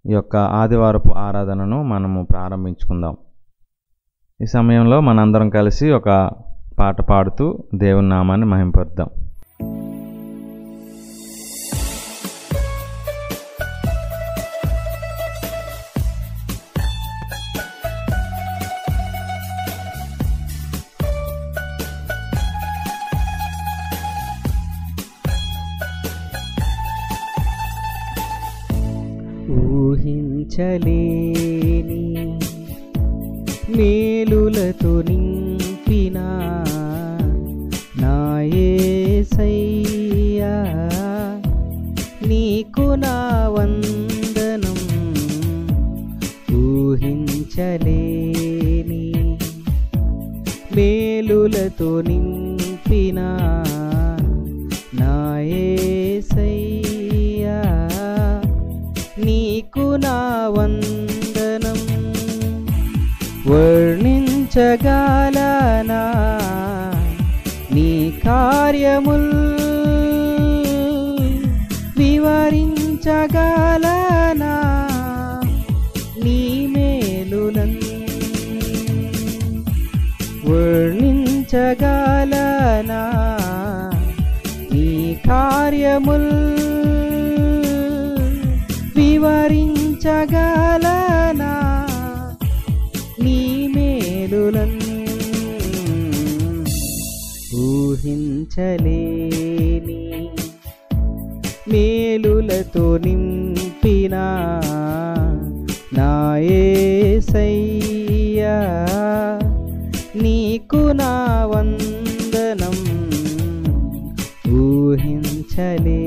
ఈ యొక్క ఆదివారపు ఆరాధనను మనము ప్రారంభించుకుందాం. ఈ సమయంలో మనందరం కలిసి ఒక పాట పాడుతూ దేవుని నామాన్ని మహింపరుద్దాం. ఊహించలేని మేలులతో నింపిన నా యేసయ్యా, నీకు నా వందనం. ఊహించలేని మేలులతో నింపిన నా యేసయ్యా, నీకు నా వందనం. వర్ణించగలనా నీ కార్యముల్, వివరించగలనా నీ మేలులన్. వర్ణించగలనా నీ కార్యముల్, వివరించగలనా నీ మేలులన్. ఊహించలేని మేలులతో నింపిన నా యేసయ్యా, నీకు నా వందనం. ఊహించలేని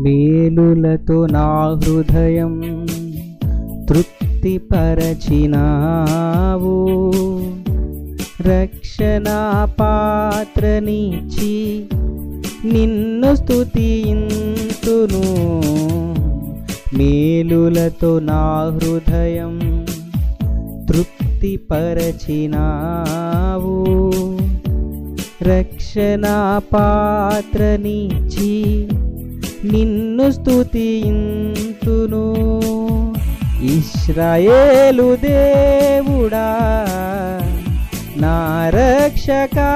మేలులతో నా హృదయం తృప్తిపరచినావు. రక్షణ పాత్రనిచ్చి నిన్ను స్తుతింతును. మేలులతో నా హృదయం తృప్తిపరచినావు. రక్షణ పాత్రనిచ్చి నిన్ను స్తుతింతును. ఇశ్రాయేలు దేవుడా నా రక్షకా,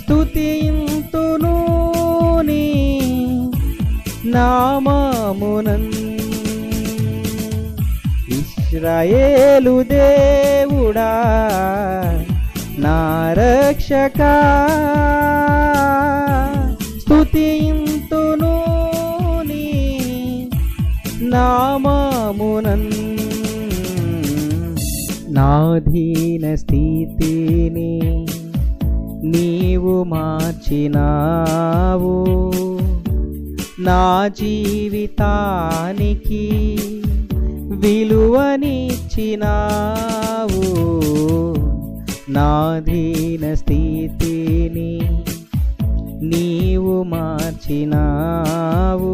స్తుతింతును నీ నామమునన్. ఇశ్రాయేలు దేవుడా నా రక్షకా, స్తుతింతును నీ నామమునన్. నా దీన స్థితిని నీవు మార్చినావు. నా జీవితానికి విలువనిచ్చినావు. నా దీన స్థితిని నీవు మార్చినావు.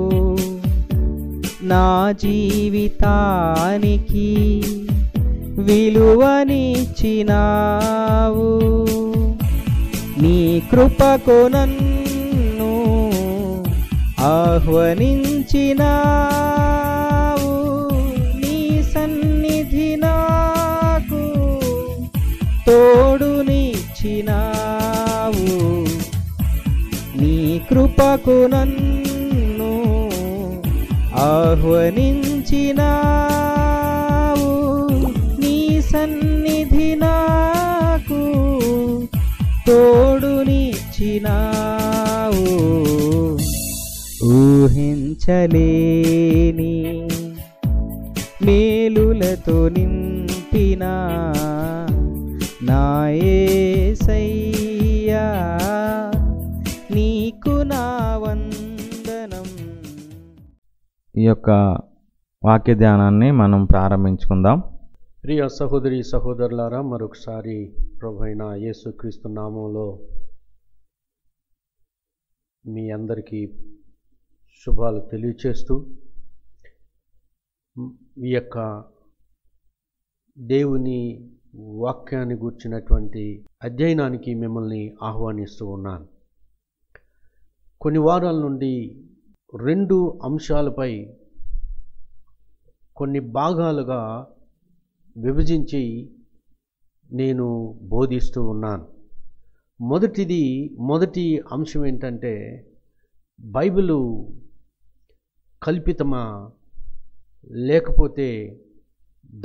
నా జీవితానికి విలువనిచ్చినావు. నీ కృపకు నన్ను ఆహ్వానించినావు. నీ సన్నిధి నాకు తోడునిచ్చినావు. నీ కృపకు నన్ను ఆహ్వానించినావు. నీ సన్నిధి నాకు తోడునిచ్చినావు. ఊహించలేని మేలులతో నింపిన నా యేసయ్యా, నీకు నా వందనం. ఈ యొక్క వాక్య ధ్యానాన్ని మనం ప్రారంభించుకుందాం. ప్రియ సహోదరి సహోదరులారా, మరొకసారి ప్రభువైన యేసుక్రీస్తు నామంలో మీ అందరికీ శుభాలు తెలియచేస్తూ ఈ యొక్క దేవుని వాక్యాన్ని గూర్చినటువంటి అధ్యయనానికి మిమ్మల్ని ఆహ్వానిస్తూ ఉన్నాను. కొన్ని వారాల నుండి 2 అంశాలపై కొన్ని భాగాలుగా విభజించి నేను బోధిస్తూ ఉన్నాను. మొదటి అంశం ఏంటంటే, బైబిలు కల్పితమా లేకపోతే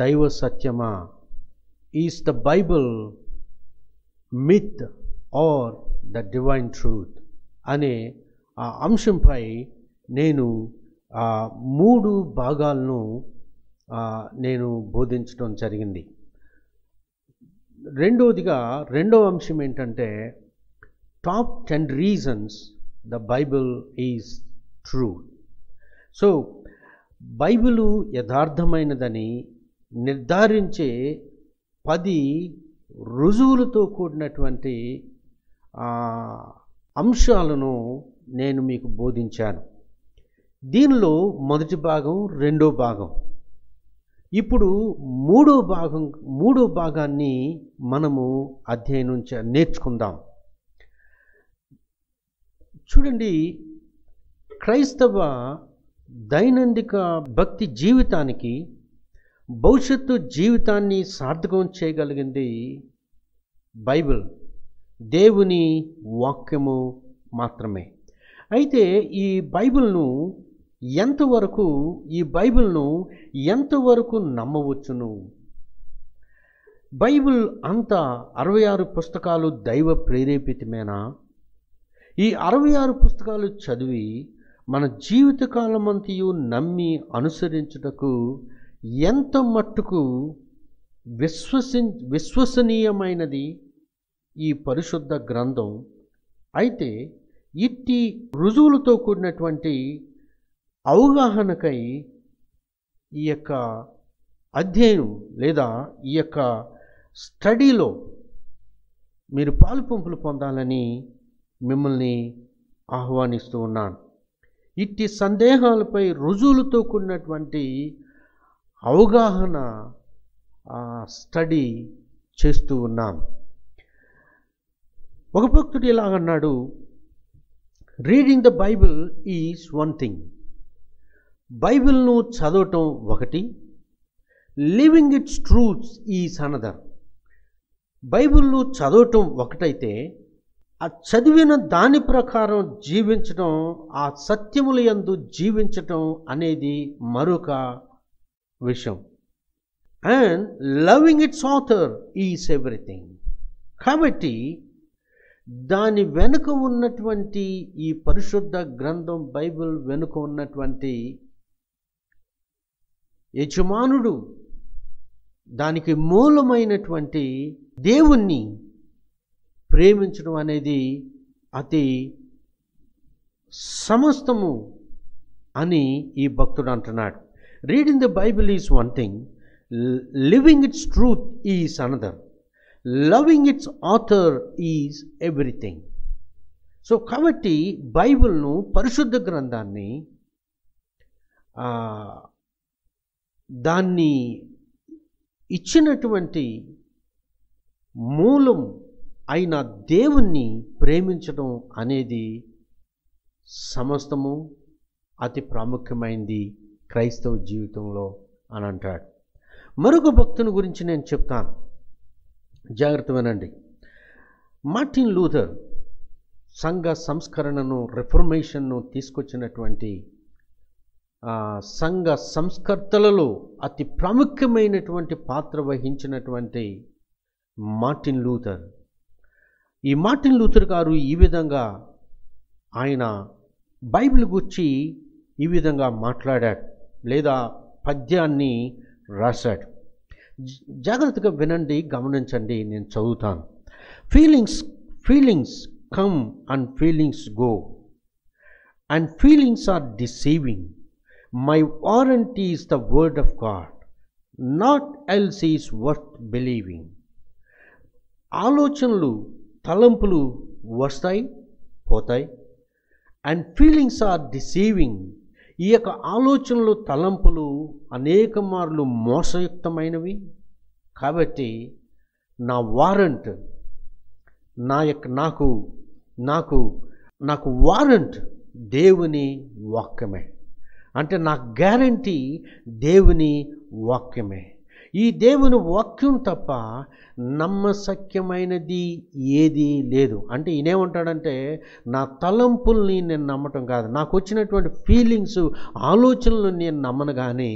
దైవ సత్యమా? Is the Bible myth or the divine truth అనే ఆ అంశంపై నేను 3 భాగాలను నేను బోధించడం జరిగింది. రెండవ అంశం ఏంటంటే, top 10 reasons the Bible is true. So Bible యథార్థమైనదని నిర్ధారించే 10 రుజువులతో కూడినటువంటి అంశాలను నేను మీకు బోధించాను. దీనిలో మొదటి భాగం, రెండో భాగం. ఇప్పుడు మూడో భాగాన్ని మనము అధ్యయనం నేర్చుకుందాం. చూడండి, క్రైస్తవ దైనందిక భక్తి జీవితానికి, భవిష్యత్తు జీవితాన్ని సార్థకం చేయగలిగింది బైబిల్, దేవుని వాక్యము మాత్రమే. అయితే ఈ బైబిల్ను ఎంతవరకు నమ్మవచ్చును? బైబిల్ అంతా 66 పుస్తకాలు దైవ ప్రేరేపితమేనా? ఈ 66 పుస్తకాలు చదివి మన జీవితకాలమంతయు నమ్మి అనుసరించుటకు ఎంత మట్టుకు విశ్వసనీయమైనది ఈ పరిశుద్ధ గ్రంథం? అయితే ఇట్టి రుజువులతో కూడినటువంటి అవగాహనకై ఈ యొక్క అధ్యయనం లేదా ఈ యొక్క స్టడీలో మీరు పాలుపంపులు పొందాలని మిమ్మల్ని ఆహ్వానిస్తూ ఉన్నాను. ఇట్టి సందేహాలపై రుజువులతో కూడినటువంటి అవగాహన స్టడీ చేస్తూ ఉన్నాం. ఒక భక్తుడు ఇలాగన్నాడు, reading the Bible is one thing, బైబిల్ను చదవటం ఒకటి, living its truths is another. బైబిల్ను చదవటం ఒకటైతే ఆ చదివిన దాని ప్రకారం జీవించటం, ఆ సత్యముల యందు జీవించటం అనేది మరొక విషయం. And loving its author is everything. కాబట్టి దాని వెనుక ఉన్నటువంటి ఈ పరిశుద్ధ గ్రంథం బైబిల్ వెనుక ఉన్నటువంటి యజమానుడు, దానికి మూలమైనటువంటి దేవుణ్ణి ప్రేమించడం అనేది అతి సమస్తము అని ఈ భక్తుడు అంటున్నాడు. Reading the Bible is one thing, living its truth is another, loving its author is everything. So కాబట్టి బైబిల్ను, పరిశుద్ధ గ్రంథాన్ని, దాన్ని ఇచ్చినటువంటి మూలం అయిన దేవుణ్ణి ప్రేమించడం అనేది సమస్తము అతి ప్రాముఖ్యమైనది క్రైస్తవ జీవితంలో అని అంటాడు. మరొక భక్తుని గురించి నేను చెప్తాను, జాగ్రత్త వినండి. మార్టిన్ లూథర్ సంఘ సంస్కరణను, రిఫర్మేషన్ను తీసుకొచ్చినటువంటి సంఘ సంస్కర్తలలో అతి ప్రాముఖ్యమైనటువంటి పాత్ర వహించినటువంటి మార్టిన్ లూథర్. ఈ మార్టిన్ లూథర్ గారు ఈ విధంగా ఆయన బైబిల్ గురించి ఈ విధంగా మాట్లాడాడు, లేదా పద్యాన్ని రాశాడు. జాగ్రత్తగా వినండి, గమనించండి, నేను చదువుతాను. Feelings come and feelings go, and feelings are deceiving. My warranty is the word of God, naught else is worth believing. ఆలోచనలు, తలంపులు వస్తాయి, పోతాయి. And feelings are deceiving. ఈ యొక్క ఆలోచనలు, తలంపులు అనేక మార్లు మోసయుక్తమైనవి. కాబట్టి నా వారంట్, నాకు వారంట్ దేవుని వాక్యమే. అంటే నా గ్యారంటీ దేవుని వాక్యమే. ఈ దేవుని వాక్యం తప్ప నమ్మశక్యమైనది ఏదీ లేదు. అంటే ఈయనేమంటాడంటే, నా తలంపుల్ని నేను నమ్మటం కాదు, నాకు వచ్చినటువంటి ఫీలింగ్స్, ఆలోచనలు నేను నమ్మను, కానీ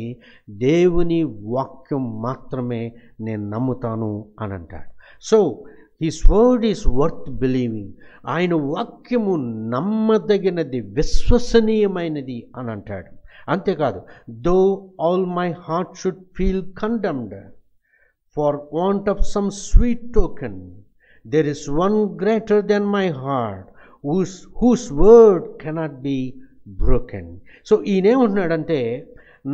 దేవుని వాక్యం మాత్రమే నేను నమ్ముతాను అని అంటాడు. So his word is worth believing. ఆయన వాక్యము నమ్మదగినది, విశ్వసనీయమైనది అని అంటాడు. అంతేకాదు, though all my heart should feel condemned for want of some sweet token, there is one greater than my heart whose word cannot be broken. So ఈయనేమంటున్నాడంటే,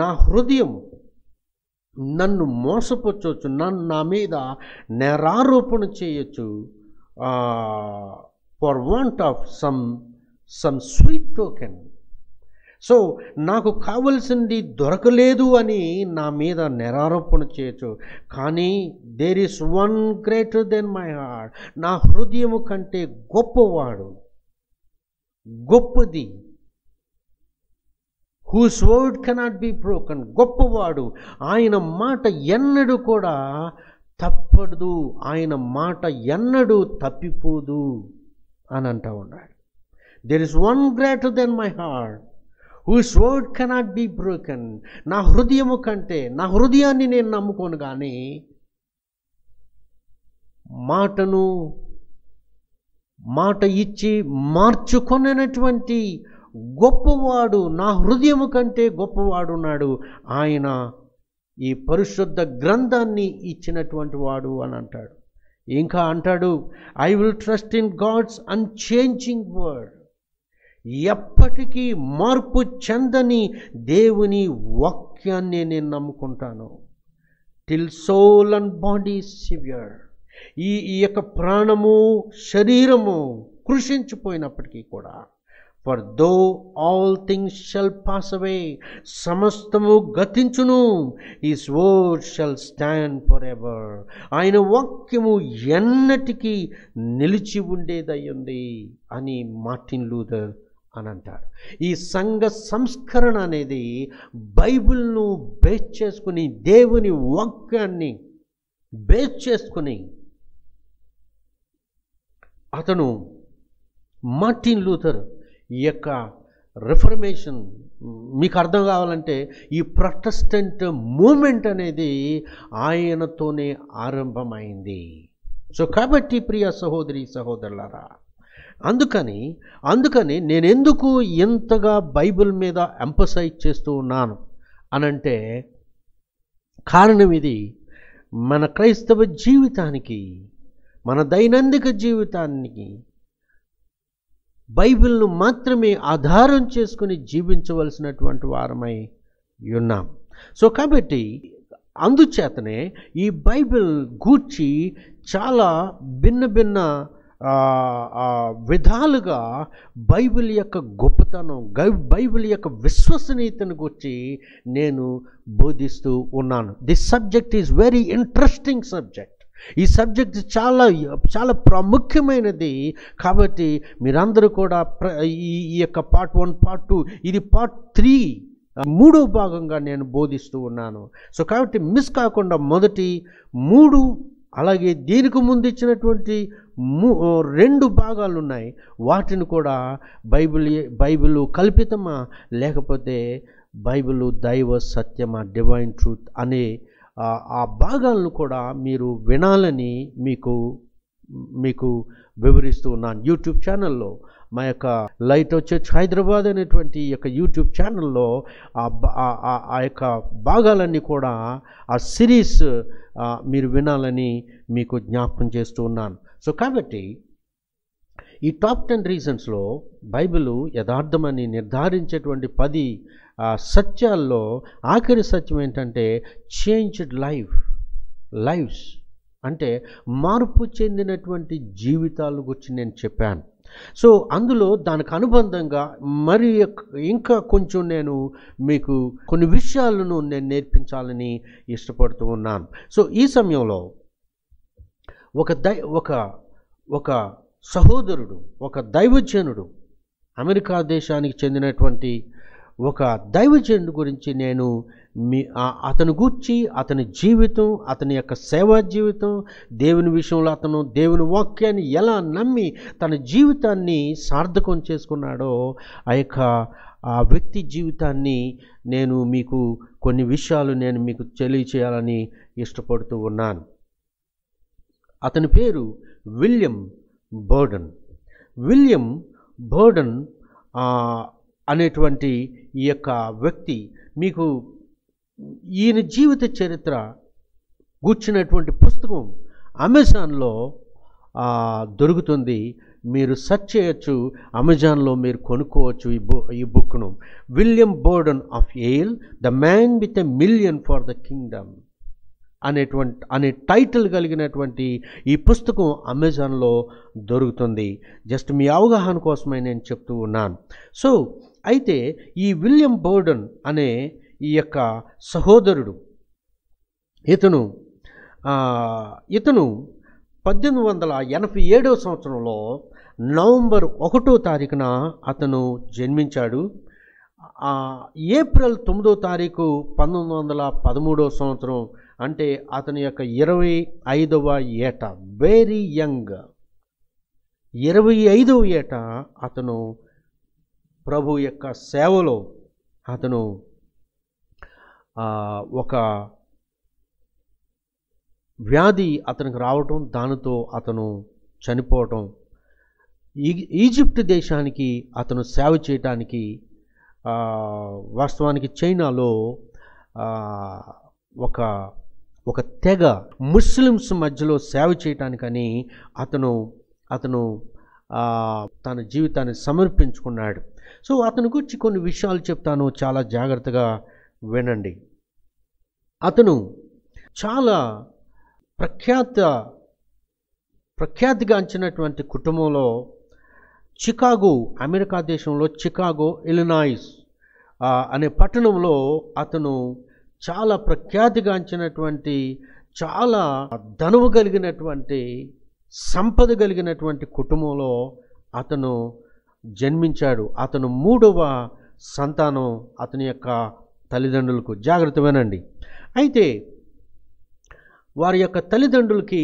నా హృదయం నన్ను మోసపుచ్చవచ్చు, నా మీద నేరారోపణ చేయొచ్చు, for want of some sweet token. So నాకు కావలసింది దొరకలేదు అని నా మీద నేరారోపణ చేయొచ్చు, కానీ there is one greater than my heart, నా హృదయము కంటే గొప్పవాడు, గొప్పది, whose word cannot be broken, గొప్పవాడు, ఆయన మాట ఎన్నడూ కూడా తప్పదు, ఆయన మాట ఎన్నడూ తప్పిపోదు అని అంటూ ఉన్నాడు. There is one greater than my heart whose word cannot be broken. నా హృదయము కంటే, నా హృదయాన్ని నేను నమ్ముకోను, కానీ మాట ఇచ్చి మార్చుకొనటువంటి గొప్పవాడు, నా హృదయము కంటే గొప్పవాడున్నాడు. ఆయన ఈ పరిశుద్ధ గ్రంథాన్ని ఇచ్చినటువంటి వాడు అని అంటాడు. ఇంకా అంటాడు, I will trust in God's unchanging word. ఎప్పటికీ మార్పు చెందని దేవుని వాక్యాన్ని నేను నమ్ముకుంటాను. Till soul and body sever. ఈ యొక్క ప్రాణము, శరీరము కృషించిపోయినప్పటికీ కూడా, for though all things shall pass away, సమస్తము గతించును, his word shall stand for ever. ఆయన వాక్యము ఎన్నటికీ నిలిచి ఉండేదయ్యింది అని మార్టిన్ లూథర్ అని అంటారు. ఈ సంఘ సంస్కరణ అనేది బైబిల్ను బేస్ చేసుకుని, దేవుని వాక్యాన్ని బేస్ చేసుకుని అతను మార్టిన్ లూథర్ ఈ యొక్క రిఫర్మేషన్, మీకు అర్థం కావాలంటే ఈ ప్రొటెస్టెంట్ మూమెంట్ అనేది ఆయనతోనే ఆరంభమైంది. సో కాబట్టి ప్రియ సహోదరి సహోదరులారా, అందుకని నేను ఎందుకు ఎంతగా బైబిల్ మీద ఎంపసైజ్ చేస్తూ ఉన్నాను అనంటే, కారణం ఇది. మన క్రైస్తవ జీవితానికి, మన దైనందిక జీవితానికి బైబిల్ను మాత్రమే ఆధారం చేసుకుని జీవించవలసినటువంటి వారమై ఉన్నాం. సో కాబట్టి అందుచేతనే ఈ బైబిల్ గూర్చి చాలా భిన్న విధాలుగా బైబిల్ యొక్క గొప్పతనం, బైబిల్ యొక్క విశ్వసనీయతను గురించి నేను బోధిస్తూ ఉన్నాను. This subject is very interesting subject. ఈ సబ్జెక్ట్ చాలా చాలా ప్రాముఖ్యమైనది. కాబట్టి మీరందరూ కూడా ఈ యొక్క పార్ట్ 1, పార్ట్ 2, ఇది పార్ట్ 3, 3వ భాగంగా నేను బోధిస్తూ ఉన్నాను. సో కాబట్టి మిస్ కాకుండా మొదటి 3, అలాగే దీనికి ముందు ఇచ్చినటువంటి 2 భాగాలు ఉన్నాయి. వాటిని కూడా బైబిల్ కల్పితమా లేకపోతే బైబిల్ దైవ సత్యమా, డివైన్ ట్రూత్ అనే ఆ భాగాలను కూడా మీరు వినాలని మీకు వివరిస్తూ ఉన్నాను. యూట్యూబ్ ఛానల్లో, మా యొక్క లైట్ ఆఫ్ చర్చ్ హైదరాబాద్ అనేటువంటి ఈ యొక్క యూట్యూబ్ ఛానల్లో ఆ యొక్క భాగాలన్నీ కూడా, ఆ సిరీస్ మీరు వినాలని మీకు జ్ఞాపకం చేస్తూ ఉన్నాను. సో కాబట్టి ఈ టాప్ 10 రీజన్స్లో బైబిల్ యథార్థమని నిర్ధారించేటువంటి 10 సత్యాల్లో ఆఖరి సత్యం ఏంటంటే చేంజ్డ్ లైఫ్స్ అంటే మార్పు చెందినటువంటి జీవితాల గురించి నేను చెప్పాను. సో అందులో దానికి అనుబంధంగా మరి ఇంకా కొంచెం నేను మీకు కొన్ని విషయాలను నేను నేర్పించాలని ఇష్టపడుతూ ఉన్నాను. సో ఈ సమయంలో ఒక సహోదరుడు, ఒక దైవజనుడు, అమెరికా దేశానికి చెందినటువంటి ఒక దైవజనుడు గురించి నేను అతని గూర్చి, అతని జీవితం, అతని యొక్క సేవా జీవితం, దేవుని విషయంలో అతను దేవుని వాక్యాన్ని ఎలా నమ్మి తన జీవితాన్ని సార్థకం చేసుకున్నాడో ఆ వ్యక్తి జీవితాన్ని నేను మీకు కొన్ని విషయాలు నేను మీకు తెలియచేయాలని ఇష్టపడుతూ ఉన్నాను. అతని పేరు విలియం బర్డన్ అనేటువంటి ఈ యొక్క వ్యక్తి, మీకు ఈయన జీవిత చరిత్ర కూర్చున్నటువంటి పుస్తకం అమెజాన్లో దొరుకుతుంది. మీరు సెర్చ్ చేయొచ్చు, అమెజాన్లో మీరు కొనుక్కోవచ్చు ఈ బుక్ను. William burden of Yale, the man with a million for the Kingdom అనే టైటిల్ కలిగినటువంటి ఈ పుస్తకం అమెజాన్లో దొరుకుతుంది. జస్ట్ మీ అవగాహన కోసమే నేను చెప్తూ ఉన్నాను. సో అయితే ఈ విలియం బర్డన్ అనే ఈ యొక్క సహోదరుడు, ఇతను 1887 సంవత్సరంలో నవంబర్ 1వ తారీఖున అతను జన్మించాడు. ఏప్రిల్ 9వ తారీఖు 1913 సంవత్సరం, అంటే అతని యొక్క 25వ ఏట, వెరీ యంగ్, 25వ ఏట అతను ప్రభు యొక్క సేవలో అతను ఒక వ్యాధి అతనికి రావటం, దానితో అతను చనిపోవటం, ఈజిప్ట్ దేశానికి అతను సేవ చేయటానికి, వాస్తవానికి చైనాలో ఒక తెగ ముస్లిమ్స్ మధ్యలో సేవ చేయటానికని అతను తన జీవితాన్ని సమర్పించుకున్నాడు. సో అతని గురించి కొన్ని విషయాలు చెప్తాను, చాలా జాగ్రత్తగా వినండి. అతను చాలా ప్రఖ్యాతిగాంచినటువంటి కుటుంబంలో, చికాగో, అమెరికా దేశంలో చికాగో, ఇలినాయిస్ అనే పట్టణంలో అతను చాలా ప్రఖ్యాతిగాంచినటువంటి, చాలా ధనము కలిగినటువంటి, సంపద కలిగినటువంటి కుటుంబంలో అతను జన్మించాడు. అతను 3వ సంతానం అతని యొక్క తల్లిదండ్రులకు. జాగ్రత్త వినండి. అయితే వారి యొక్క తల్లిదండ్రులకి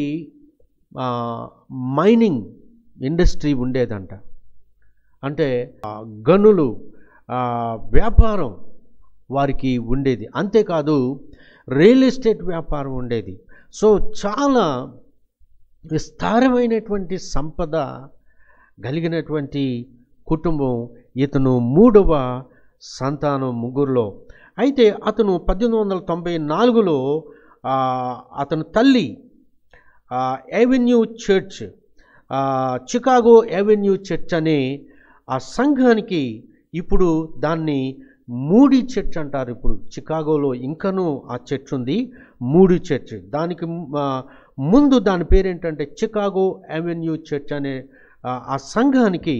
మైనింగ్ ఇండస్ట్రీ ఉండేదంట. అంటే గనులు వ్యాపారం వారికి ఉండేది. అంతేకాదు రియల్ ఎస్టేట్ వ్యాపారం ఉండేది. సో చాలా విస్తారమైనటువంటి సంపద కలిగినటువంటి కుటుంబం. ఇతను 3వ సంతానం ముగ్గురులో. అయితే అతను 1894లో అతని తల్లి avenue church, Chicago avenue church అనే ఆ సంఘానికి, ఇప్పుడు దాన్ని మూడీ చర్చ్ అంటారు. ఇప్పుడు చికాగోలో ఇంకనూ ఆ చర్చ్ ఉంది, మూడీ చర్చ్. దానికి ముందు దాని పేరేంటంటే చికాగో ఎవెన్యూ చర్చ్ అనే ఆ సంఘానికి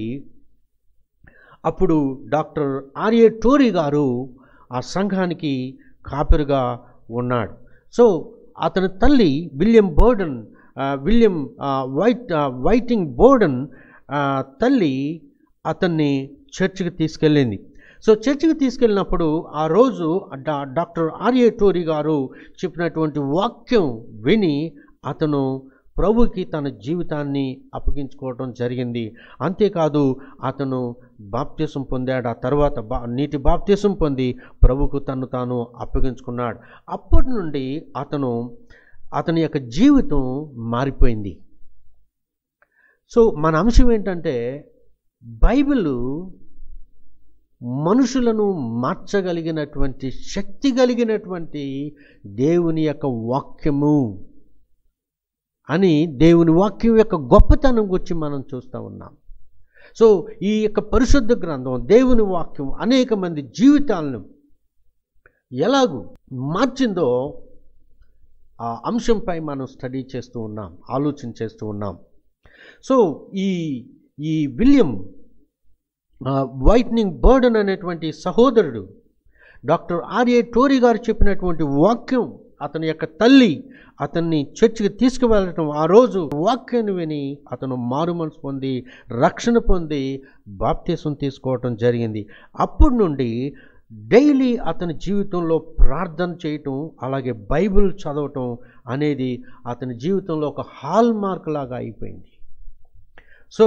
అప్పుడు డాక్టర్ ఆర్ఏ టోరీ గారు ఆ సంఘానికి కాపరిగా ఉన్నాడు. సో అతని తల్లి విలియం వైటింగ్ బోర్డన్ తల్లి అతన్ని చర్చికి తీసుకెళ్ళింది. సో చర్చికి తీసుకెళ్ళినప్పుడు ఆ రోజు డాక్టర్ ఆర్ఏ టోరీ గారు చెప్పినటువంటి వాక్యం విని అతను ప్రభుకి తన జీవితాన్ని అప్పగించుకోవడం జరిగింది. అంతేకాదు అతను బాప్తిసం పొందాడు. ఆ తర్వాత నీటి బాప్తిసం పొంది ప్రభుకు తను తాను అప్పగించుకున్నాడు. అప్పటి నుండి అతని యొక్క జీవితం మారిపోయింది. సో మన అంశం ఏంటంటే, బైబిల్ మనుషులను మార్చగలిగినటువంటి శక్తి కలిగినటువంటి దేవుని యొక్క వాక్యము అని, దేవుని వాక్యం యొక్క గొప్పతనం గురించి మనం చూస్తూ ఉన్నాం. సో ఈ యొక్క పరిశుద్ధ గ్రంథం, దేవుని వాక్యం అనేక మంది జీవితాలను ఎలాగూ మార్చిందో ఆ అంశంపై మనం స్టడీ చేస్తూ ఉన్నాం, ఆలోచన చేస్తూ ఉన్నాం. సో ఈ విలియం వైట్నింగ్ బర్డన్ అనేటువంటి సహోదరుడు డాక్టర్ ఆర్ఏ టోరీ గారు చెప్పినటువంటి వాక్యం, అతని యొక్క తల్లి అతన్ని చర్చికి తీసుకువెళ్ళటం, ఆ రోజు వాక్యాన్ని విని అతను మారుమనసు పొంది రక్షణ పొంది బాప్తిసం తీసుకోవటం జరిగింది. అప్పటి నుండి డైలీ అతని జీవితంలో ప్రార్థన చేయటం, అలాగే బైబిల్ చదవటం అనేది అతని జీవితంలో ఒక హాల్ మార్క్ లాగా అయిపోయింది. సో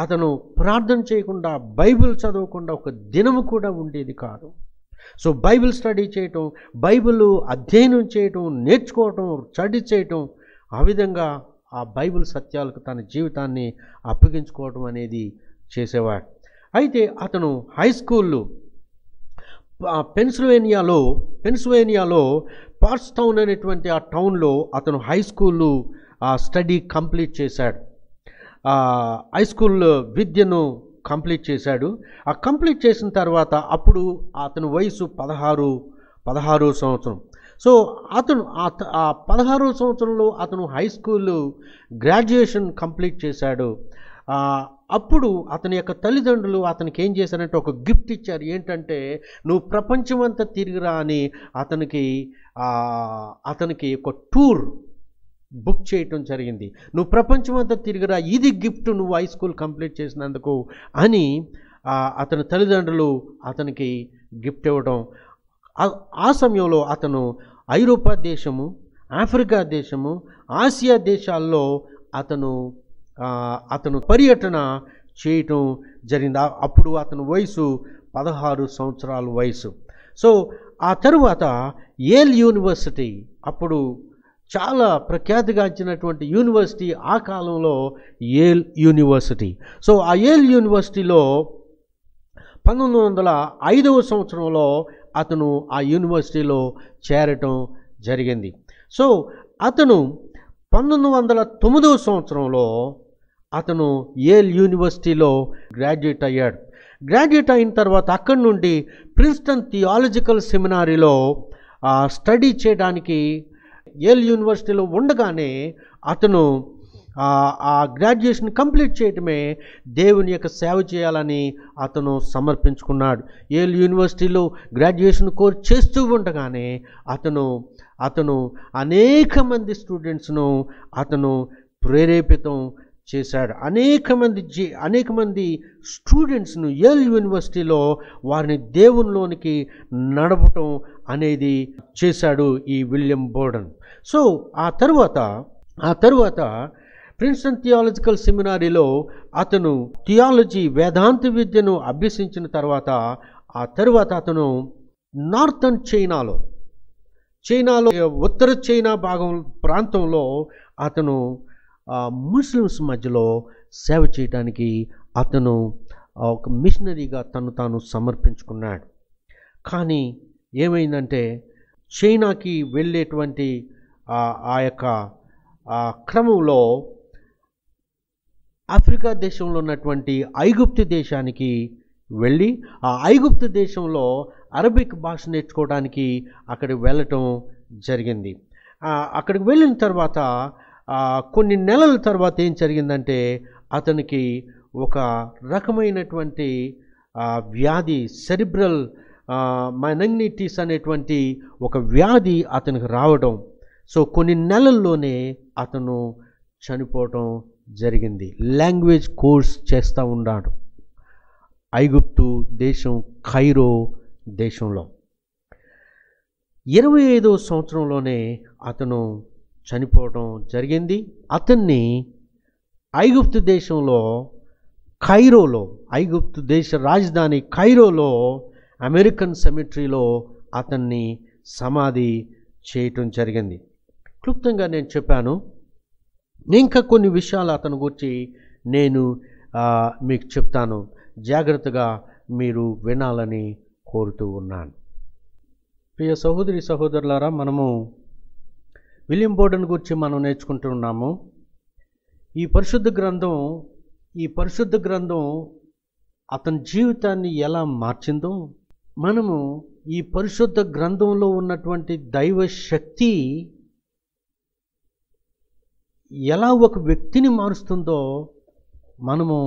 అతను ప్రార్థన చేయకుండా, బైబిల్ చదవకుండా ఒక దినము కూడా ఉండేది కాదు. సో బైబిల్ స్టడీ చేయటం, బైబిల్ అధ్యయనం చేయటం, నేర్చుకోవటం, స్టడీ చేయటం, ఆ విధంగా ఆ బైబిల్ సత్యాలకు తన జీవితాన్ని అప్పగించుకోవటం అనేది చేసేవాడు. అయితే అతను హై స్కూల్లో పెన్సిల్వేనియాలో పార్ట్స్టౌన్ అనేటువంటి ఆ టౌన్లో అతను హై స్కూల్ స్టడీ కంప్లీట్ చేశాడు. హై స్కూల్ విద్యను కంప్లీట్ చేశాడు. ఆ కంప్లీట్ చేసిన తర్వాత అప్పుడు అతని వయసు 16 సంవత్సరం. సో అతను ఆ 16 సంవత్సరంలో అతను హై స్కూల్ గ్రాడ్యుయేషన్ కంప్లీట్ చేశాడు. అప్పుడు అతని యొక్క తల్లిదండ్రులు అతనికి ఏం చేశారంటే ఒక గిఫ్ట్ ఇచ్చారు. ఏంటంటే, నువ్వు ప్రపంచమంతా తిరిగిరా అని అతనికి ఒక టూర్ బుక్ చేయటం జరిగింది. నువ్వు ప్రపంచమంతా తిరిగిరా, ఇది గిఫ్ట్ నువ్వు హై స్కూల్ కంప్లీట్ చేసినందుకు అని అతని తల్లిదండ్రులు అతనికి గిఫ్ట్ ఇవ్వడం. ఆ సమయంలో అతను ఐరోపా దేశము, ఆఫ్రికా దేశము, ఆసియా దేశాల్లో అతను పర్యటన చేయటం జరిగింది. అప్పుడు అతని వయసు 16 సంవత్సరాల వయసు. సో ఆ తరువాత యేల్ యూనివర్సిటీ, అప్పుడు చాలా ప్రఖ్యాతిగాంచినటువంటి యూనివర్సిటీ ఆ కాలంలో యేల్ యూనివర్సిటీ. సో ఆ యేల్ యూనివర్సిటీలో 1905వ సంవత్సరంలో అతను ఆ యూనివర్సిటీలో చేరటం జరిగింది. సో అతను 1909వ సంవత్సరంలో అతను యేల్ యూనివర్సిటీలో గ్రాడ్యుయేట్ అయ్యాడు. గ్రాడ్యుయేట్ అయిన తర్వాత అక్కడి నుండి ప్రిన్స్టన్ థియాలజికల్ సెమినారీలో స్టడీ చేయడానికి యేల్ యూనివర్సిటీలో ఉండగానే అతను ఆ గ్రాడ్యుయేషన్ కంప్లీట్ చేయటమే దేవుని యొక్క సేవ చేయాలని అతను సమర్పించుకున్నాడు. యేల్ యూనివర్సిటీలో గ్రాడ్యుయేషన్ కోర్స్ చేస్తూ ఉండగానే అతను అనేక మంది స్టూడెంట్స్ను అతను ప్రేరేపితం చేశాడు. అనేక మంది స్టూడెంట్స్ను యేల్ యూనివర్సిటీలో వారిని దేవునిలోనికి నడపటం అనేది చేశాడు ఈ విలియం బోర్డన్. సో ఆ తరువాత ప్రిన్స్టన్ థియాలజికల్ సెమినారీలో అతను థియాలజీ వేదాంత విద్యను అభ్యసించిన తర్వాత అతను నార్థన్ చైనాలో ఉత్తర చైనా ప్రాంతంలో అతను ముస్లిమ్స్ మధ్యలో సేవ చేయడానికి అతను ఒక మిషనరీగా తాను సమర్పించుకున్నాడు. కానీ ఏమైందంటే, చైనాకి వెళ్ళేటువంటి ఆ యొక్క క్రమంలో ఆఫ్రికా దేశంలో ఉన్నటువంటి ఐగుప్తు దేశానికి వెళ్ళి ఆ ఐగుప్తు దేశంలో అరబిక్ భాష నేర్చుకోవడానికి అక్కడికి వెళ్ళటం జరిగింది. అక్కడికి వెళ్ళిన తర్వాత కొన్ని నెలల తర్వాత ఏం జరిగిందంటే, అతనికి ఒక రకమైనటువంటి వ్యాధి, సెరిబ్రల్ మెనింజైటిస్ అనేటువంటి ఒక వ్యాధి అతనికి రావడం. సో కొన్ని నెలల్లోనే అతను చనిపోవటం జరిగింది. లాంగ్వేజ్ కోర్స్ చేస్తూ ఉన్నాడు ఐగుప్తు దేశం, ఖైరో దేశంలో. 25వ సంవత్సరంలోనే అతను చనిపోవడం జరిగింది. అతన్ని ఐగుప్తు దేశంలో ఖైరోలో, ఐగుప్తు దేశ రాజధాని ఖైరోలో అమెరికన్ సెమిటరీలో అతన్ని సమాధి చేయటం జరిగింది. క్లుప్తంగా నేను చెప్పాను. ఇంకా కొన్ని విషయాలు అతని గురించి నేను మీకు చెప్తాను. జాగ్రత్తగా మీరు వినాలని కోరుతూ ఉన్నాను. ప్రియ సహోదరి సహోదరులారా, మనము విలియం బోర్డన్ గురించి మనం నేర్చుకుంటూ ఉన్నాము. ఈ పరిశుద్ధ గ్రంథం అతని జీవితాన్ని ఎలా మార్చిందో, మనము ఈ పరిశుద్ధ గ్రంథంలో ఉన్నటువంటి దైవ శక్తి ఎలా ఒక వ్యక్తిని మారుస్తుందో మనము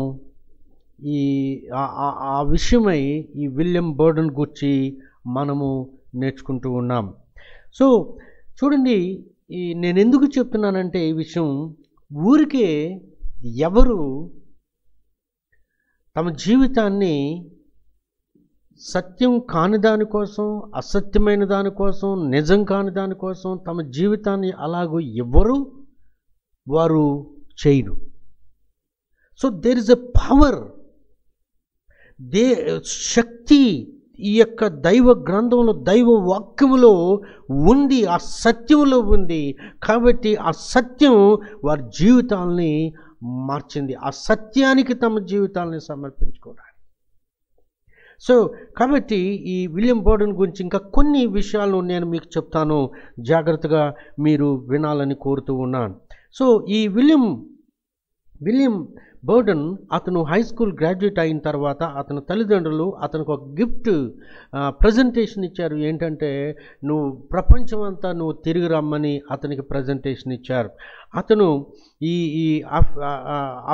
ఆ విషయమై ఈ విలియం బర్డన్ గురించి మనము నేర్చుకుంటూ ఉన్నాం. సో చూడండి, నేను ఎందుకు చెప్తున్నానంటే ఈ విషయం, ఊరికే ఎవరు తమ జీవితాన్ని సత్యం కాని దానికోసం, అసత్యమైన దానికోసం, నిజం కాని దానికోసం తమ జీవితాన్ని అలాగూ ఎవ్వరు వారు చేయరు. So there is a power, శక్తి ఈ యొక్క దైవ గ్రంథంలో, దైవ వాక్యములో ఉంది, ఆ సత్యములో ఉంది. కాబట్టి ఆ సత్యం వారి జీవితాలని మార్చింది, ఆ సత్యానికి తమ జీవితాలని సమర్పించుకోవడానికి. సో కాబట్టి ఈ విలియం బర్డన్ గురించి ఇంకా కొన్ని విషయాలు నేను మీకు చెప్తాను, జాగ్రత్తగా మీరు వినాలని కోరుతూ ఉన్నాను. సో ఈ విలియం బర్డన్ అతను హై స్కూల్ గ్రాడ్యుయేట్ అయిన తర్వాత అతని తల్లిదండ్రులు అతనికి ఒక గిఫ్ట్ ప్రజెంటేషన్ ఇచ్చారు. ఏంటంటే, నువ్వు ప్రపంచం అంతా నువ్వు తిరిగి రమ్మని అతనికి ప్రజెంటేషన్ ఇచ్చారు. అతను ఈ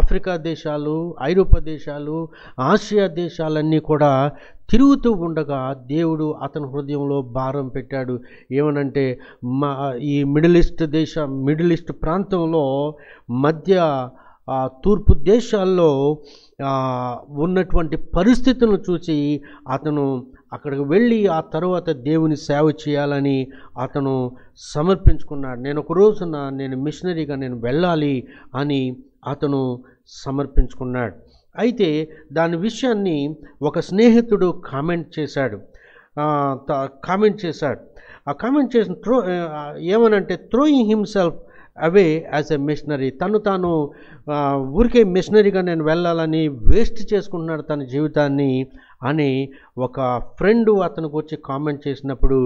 ఆఫ్రికా దేశాలు, ఐరోపా దేశాలు, ఆసియా దేశాలన్నీ కూడా తిరుగుతూ ఉండగా దేవుడు అతని హృదయంలో భారం పెట్టాడు. ఏమనంటే, ఈ మిడిల్ ఈస్ట్ ప్రాంతంలో మధ్య తూర్పు దేశాల్లో ఉన్నటువంటి పరిస్థితులను చూసి అతను అక్కడికి వెళ్ళి ఆ తర్వాత దేవుని సేవ చేయాలని అతను సమర్పించుకున్నాడు. నేను ఒక రోజున నేను మిషనరీగా నేను వెళ్ళాలి అని అతను సమర్పించుకున్నాడు. అయితే దాని విషయాన్ని ఒక స్నేహితుడు కామెంట్ చేశాడు. ఆ కామెంట్ చేసిన ఏమనంటే, throwing himself away as a machinery, తాను ఊరికే మిషనరీగా నేను వెళ్ళాలని వేస్ట్ చేసుకుంటున్నాడు తన జీవితాన్ని అని ఒక ఫ్రెండ్ అతనికి వచ్చి కామెంట్ చేసినప్పుడు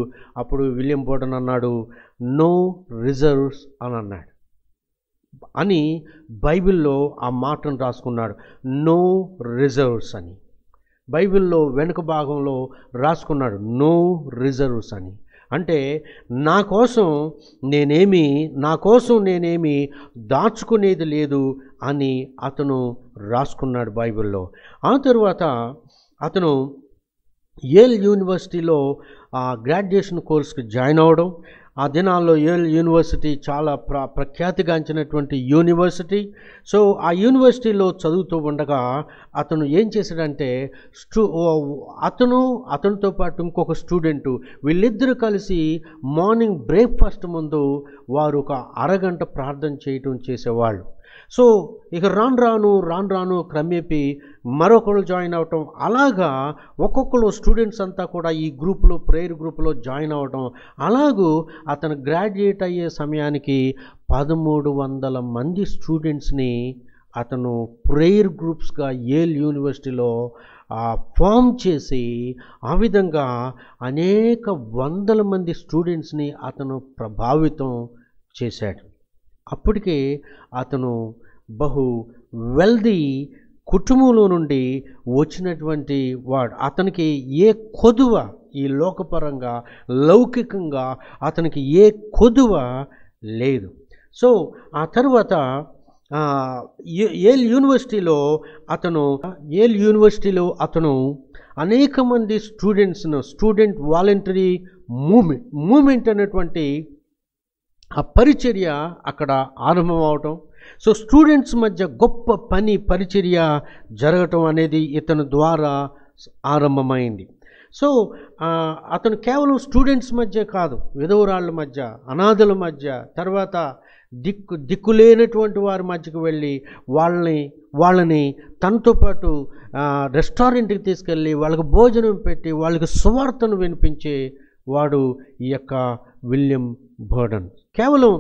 అప్పుడు విలియం బర్డన్ అన్నాడు, నో రిజర్వ్స్ అని అన్నాడు. అని బైబిల్లో ఆ మాటను రాసుకున్నాడు, నో రిజర్వ్స్ అని. బైబిల్లో వెనుక భాగంలో రాసుకున్నాడు, నో రిజర్వ్స్ అని. అంటే నా కోసం నేనేమి దాచుకునేది లేదు అని అతను రాసుకున్నాడు బైబిల్లో. ఆ తరువాత అతను యేల్ యూనివర్సిటీలో గ్రాడ్యుయేషన్ కోర్సుకి జాయిన్ అవ్వడం. ఆ దినాల్లో యేల్ యూనివర్సిటీ చాలా ప్రఖ్యాతిగాంచినటువంటి యూనివర్సిటీ. సో ఆ యూనివర్సిటీలో చదువుతూ ఉండగా అతను ఏం చేశాడంటే, అతనితో పాటు ఇంకొక స్టూడెంటు, వీళ్ళిద్దరూ కలిసి మార్నింగ్ బ్రేక్ఫాస్ట్ ముందు వారు ఒక అరగంట ప్రార్థన చేసేవాళ్ళు. సో ఇక రాను క్రమేపీ మరొకరు జాయిన్ అవ్వటం, అలాగా ఒక్కొక్కరు స్టూడెంట్స్ అంతా కూడా ఈ గ్రూప్లో, ప్రేయర్ గ్రూప్లో జాయిన్ అవ్వటం. అలాగూ అతను గ్రాడ్యుయేట్ అయ్యే సమయానికి 1300 మంది స్టూడెంట్స్ని అతను ప్రేయర్ గ్రూప్స్గా యేల్ యూనివర్సిటీలో ఫామ్ చేసి ఆ విధంగా అనేక వందల మంది స్టూడెంట్స్ని అతను ప్రభావితం చేశాడు. అప్పటికే అతను బహు వెల్దీ కుటుంబంలో నుండి వచ్చినటువంటి వాడు. అతనికి ఏ కొదువ, ఈ లోకపరంగా లౌకికంగా అతనికి ఏ కొదువ లేదు. సో ఆ తర్వాత యేల్ యూనివర్సిటీలో అతను అనేక మంది స్టూడెంట్ వాలంటరీ మూమెంట్ అనేటువంటి ఆ పరిచర్య అక్కడ ఆరంభం అవటం. సో స్టూడెంట్స్ మధ్య గొప్ప పరిచర్య జరగటం అనేది ఇతని ద్వారా ఆరంభమైంది. సో అతను కేవలం స్టూడెంట్స్ మధ్య కాదు, విధవరాళ్ళ మధ్య, అనాథల మధ్య, తర్వాత దిక్కులేనటువంటి వారి మధ్యకు వెళ్ళి వాళ్ళని తనతో పాటు రెస్టారెంట్కి తీసుకెళ్ళి వాళ్ళకి భోజనం పెట్టి వాళ్ళకి సువార్తను వినిపించే వాడు ఈ యొక్క విలియం బర్డన్. కేవలం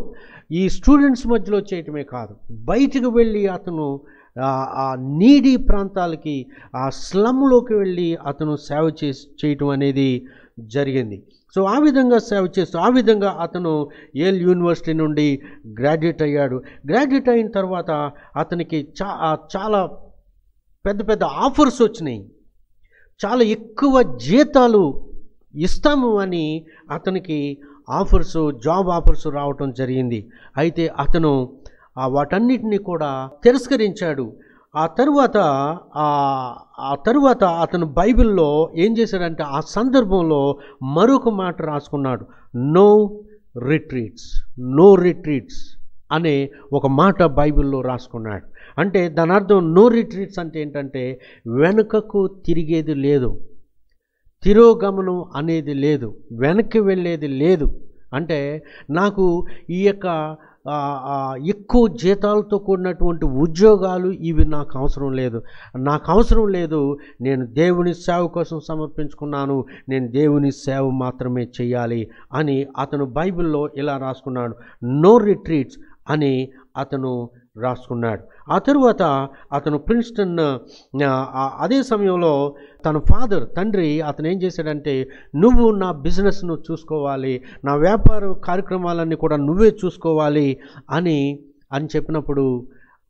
ఈ స్టూడెంట్స్ మధ్యలో చేయటమే కాదు, బయటకు వెళ్ళి అతను ఆ నీడీ ప్రాంతాలకి, ఆ స్లమ్లోకి వెళ్ళి అతను సేవ చేయటం అనేది జరిగింది. సో ఆ విధంగా సేవ చేస్తూ ఆ విధంగా అతను యేల్ యూనివర్సిటీ నుండి గ్రాడ్యుయేట్ అయ్యాడు. గ్రాడ్యుయేట్ అయిన తర్వాత అతనికి చాలా పెద్ద ఆఫర్స్ వచ్చినాయి. చాలా ఎక్కువ జీతాలు ఇస్తాము అని అతనికి జాబ్ ఆఫర్స్ రావటం జరిగింది. అయితే అతను వాటన్నిటిని కూడా తిరస్కరించాడు. ఆ తరువాత అతను బైబిల్లో ఏం చేశాడంటే ఆ సందర్భంలో మరొక మాట రాసుకున్నాడు. నో రిట్రీట్స్ అనే ఒక మాట బైబిల్లో రాసుకున్నాడు. అంటే దాని అర్థం నో రిట్రీట్స్ అంటే ఏంటంటే వెనుకకు తిరిగేది లేదు, తిరోగమనం అనేది లేదు, వెనక్కి వెళ్ళేది లేదు. అంటే నాకు ఈ యొక్క ఎక్కువ జీతాలతో కూడినటువంటి ఉద్యోగాలు ఇవి నాకు అవసరం లేదు. నేను దేవుని సేవ కోసం సమర్పించుకున్నాను, నేను దేవుని సేవ మాత్రమే చేయాలి అని అతను బైబిల్లో ఇలా రాసుకున్నాడు. నో రిట్రీట్స్ అని అతను రాసుకున్నాడు. ఆ తరువాత అతను ప్రిన్స్టన్, అదే సమయంలో తన తండ్రి అతను ఏం చేశాడంటే, నువ్వు నా బిజినెస్ను చూసుకోవాలి, నా వ్యాపార కార్యక్రమాలన్నీ కూడా నువ్వే చూసుకోవాలి అని చెప్పినప్పుడు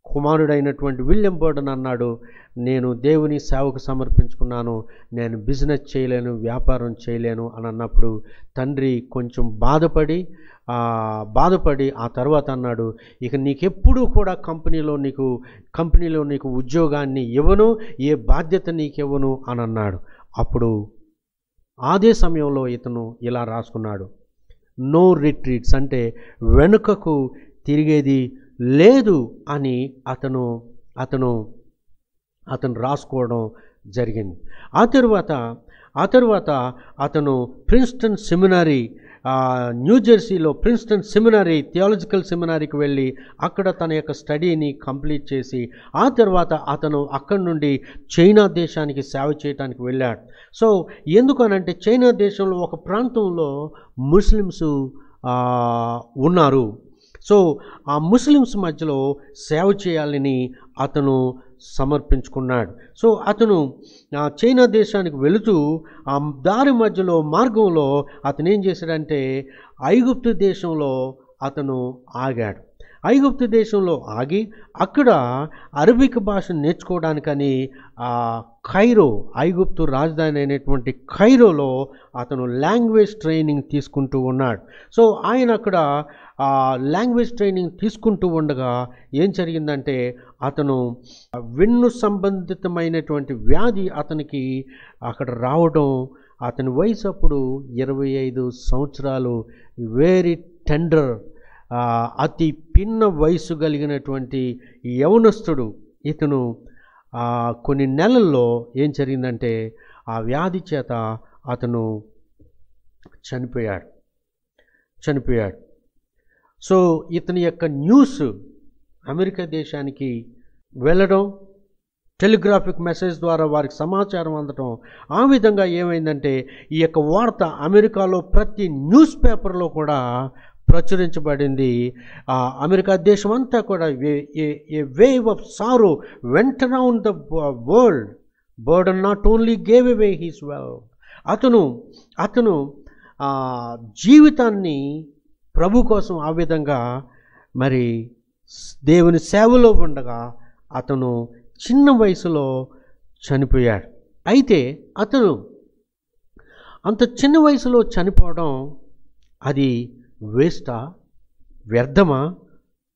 కుమారుడైనటువంటి విలియం బర్డన్ అన్నాడు, నేను దేవుని సేవకు సమర్పించుకున్నాను, నేను బిజినెస్ చేయలేను, వ్యాపారం చేయలేను అని అన్నప్పుడు తండ్రి కొంచెం బాధపడి ఆ తర్వాత అన్నాడు, ఇక నీకెప్పుడూ కూడా కంపెనీలో నీకు ఉద్యోగాన్ని ఇవ్వను, ఏ బాధ్యత నీకివ్వను అని అన్నాడు. అప్పుడు అదే సమయంలో ఇతను ఇలా రాసుకున్నాడు, నో రిట్రీట్స్ అంటే వెనుకకు తిరిగేది లేదు అని అతను రాసుకోవడం జరిగింది. ఆ తరువాత అతను ప్రిన్స్టన్ సెమినరీ, న్యూజెర్సీలో ప్రిన్స్టన్ సెమినరీ, థియాలజికల్ సెమినరీకి వెళ్ళి అక్కడ తన యొక్క స్టడీని కంప్లీట్ చేసి ఆ తర్వాత అతను అక్కడి నుండి చైనా దేశానికి సేవ చేయడానికి వెళ్ళాడు. సో ఎందుకనంటే చైనా దేశంలో ఒక ప్రాంతంలో ముస్లిమ్స్ ఉన్నారు. సో ఆ ముస్లిమ్స్ మధ్యలో సేవ చేయాలని అతను సమర్పించుకున్నాడు. సో అతను చైనా దేశానికి వెళుతూ ఆ దారి మధ్యలో మార్గంలో అతను ఏం చేశాడంటే ఐగుప్తు దేశంలో అతను ఆగాడు. ఐగుప్తు దేశంలో ఆగి అక్కడ అరబిక్ భాష నేర్చుకోవడానికని కైరో, ఐగుప్తు రాజధాని అయినటువంటి కైరోలో అతను లాంగ్వేజ్ ట్రైనింగ్ తీసుకుంటూ ఉన్నాడు. సో ఆయన అక్కడ లాంగ్వేజ్ ట్రైనింగ్ తీసుకుంటూ ఉండగా ఏం జరిగిందంటే అతను వెన్ను సంబంధితమైనటువంటి వ్యాధి అతనికి అక్కడ రావడం, అతని వయసు అప్పుడు 25 సంవత్సరాలు, వెరీ టెండర్, అతి పిన్న వయసు కలిగినటువంటి యవనస్తుడు ఇతను. కొన్ని నెలల్లో ఏం జరిగిందంటే ఆ వ్యాధి చేత అతను చనిపోయాడు. సో ఇతని యొక్క న్యూస్ అమెరికా దేశానికి వెళ్ళడం, టెలిగ్రాఫిక్ మెసేజ్ ద్వారా వారికి సమాచారం అందటం, ఆ విధంగా ఏమైందంటే ఈ యొక్క వార్త అమెరికాలో ప్రతి న్యూస్ పేపర్లో కూడా ప్రచురించబడింది. అమెరికా దేశం అంతా కూడా a wave of sorrow went around the world. Burden not only gave away his wealth. అతను జీవితాన్ని ప్రభు కోసం ఆ విధంగా మరి దేవుని సేవలో ఉండగా అతను చిన్న వయసులో చనిపోయాడు. అయితే అతను అంత చిన్న వయసులో చనిపోవడం అది వేస్టా, వ్యర్థమా?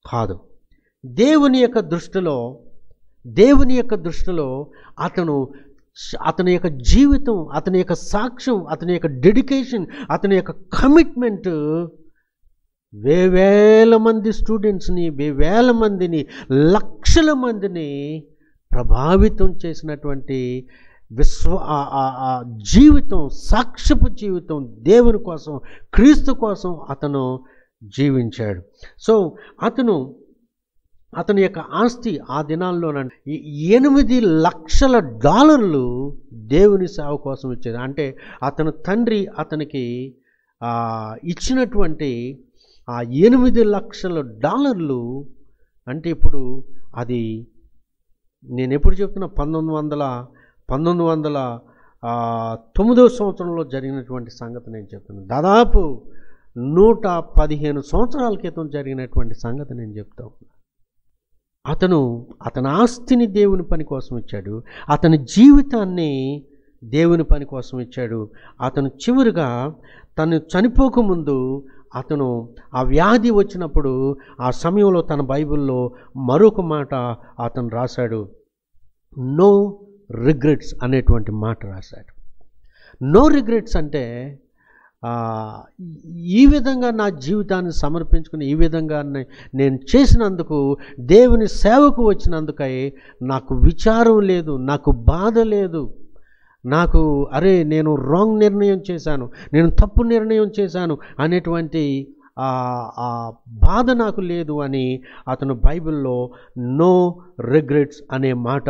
కాదు. దేవుని యొక్క దృష్టిలో అతని యొక్క జీవితం, అతని యొక్క సాక్ష్యం, అతని యొక్క డెడికేషన్, అతని యొక్క కమిట్మెంట్ వేవేల మంది స్టూడెంట్స్ని, వేవేల మందిని, లక్షల మందిని ప్రభావితం చేసినటువంటి జీవితం, సాక్ష్యపు జీవితం, దేవుని కోసం, క్రీస్తు కోసం అతను జీవించాడు. సో అతని యొక్క ఆస్తి ఆ దినాల్లోనంటే $8 లక్షల దేవుని సేవ కోసం ఇచ్చేది. అంటే అతని తండ్రి అతనికి ఇచ్చినటువంటి ఆ $8 లక్షల అంటే ఇప్పుడు అది నేను ఎప్పుడు చెప్తున్నా 1909 సంవత్సరంలో జరిగినటువంటి సంగతి నేను చెప్తున్నాను. దాదాపు 115 సంవత్సరాల క్రితం జరిగినటువంటి సంగతి నేను చెప్తా ఉన్నాను. అతని ఆస్తిని దేవుని పని కోసం ఇచ్చాడు. అతని జీవితాన్ని దేవుని పని కోసం ఇచ్చాడు. అతను చివరిగా తను చనిపోకముందు అతను ఆ వ్యాధి వచ్చినప్పుడు ఆ సమయంలో తన బైబిల్లో మరొక మాట అతను రాశాడు. నో రిగ్రెట్స్ అనేటువంటి మాట రాశాడు. నో రిగ్రెట్స్ అంటే ఈ విధంగా నా జీవితాన్ని సమర్పించుకుని ఈ విధంగా నేను చేసినందుకు, దేవుని సేవకు వచ్చినందుకై నాకు విచారం లేదు, నాకు బాధ లేదు, నాకు అరే నేను రాంగ్ నిర్ణయం చేశాను, నేను తప్పు నిర్ణయం చేశాను అనేటువంటి ఆ బాధ నాకు లేదు అని అతను బైబిల్లో నో రిగ్రెట్స్ అనే మాట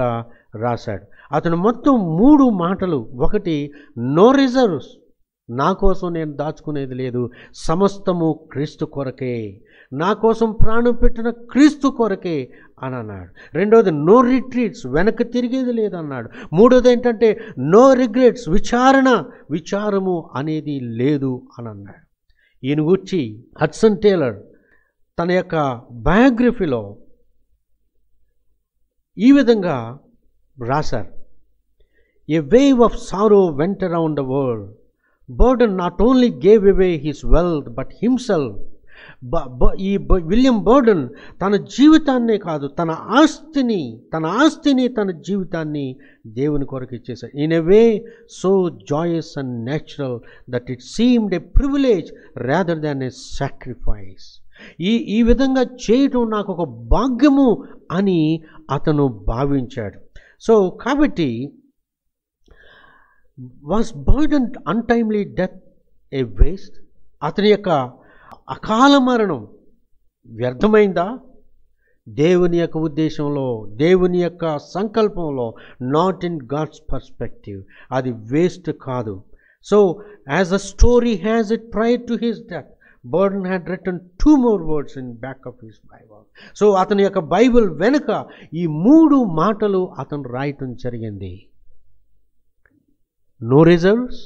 రాశాడు. అతను మొత్తం 3 మాటలు. ఒకటి, నో రిజర్వ్స్, నా కోసం నేను దాచుకునేది లేదు, సమస్తము క్రీస్తు కొరకే, నా కోసం ప్రాణం పెట్టిన క్రీస్తు కొరకే అని అన్నాడు. రెండోది, నో రిట్రీట్స్, వెనక్కి తిరిగేది లేదన్నాడు. మూడోది ఏంటంటే నో రిగ్రెట్స్, విచారము అనేది లేదు అని అన్నాడు. ఈయన గురించి హడ్సన్ టేలర్ తన యొక్క బయోగ్రఫీలో ఈ విధంగా రాశారు. A wave of sorrow went around the world. Burden not only gave away his wealth but himself. ఈ విలియం బర్డన్ తన జీవితాన్నే కాదు, తన ఆస్తిని తన జీవితాన్ని దేవుని కొరకు ఇచ్చేశాడు. In a way so Joyce and natural that it seemed a privilege rather than a sacrifice. ఈ విధంగా చేయటం నాకు ఒక భాగ్యము అని అతను భావించాడు. సో కాబట్టి was burdened untimely death a waste? అతని యొక్క అకాల మరణం వ్యర్థమైందా? దేవుని యొక్క ఉద్దేశంలో, దేవుని యొక్క సంకల్పంలో, నాట్ ఇన్ గాడ్స్ పర్స్పెక్టివ్, అది వేస్ట్ కాదు. So as a story has it prior to his death, Burden had written 2 more words in back of his Bible. So అతని యొక్క బైబిల్ వెనుక ఈ 3 మాటలు అతను రాయటం జరిగింది. No reserves,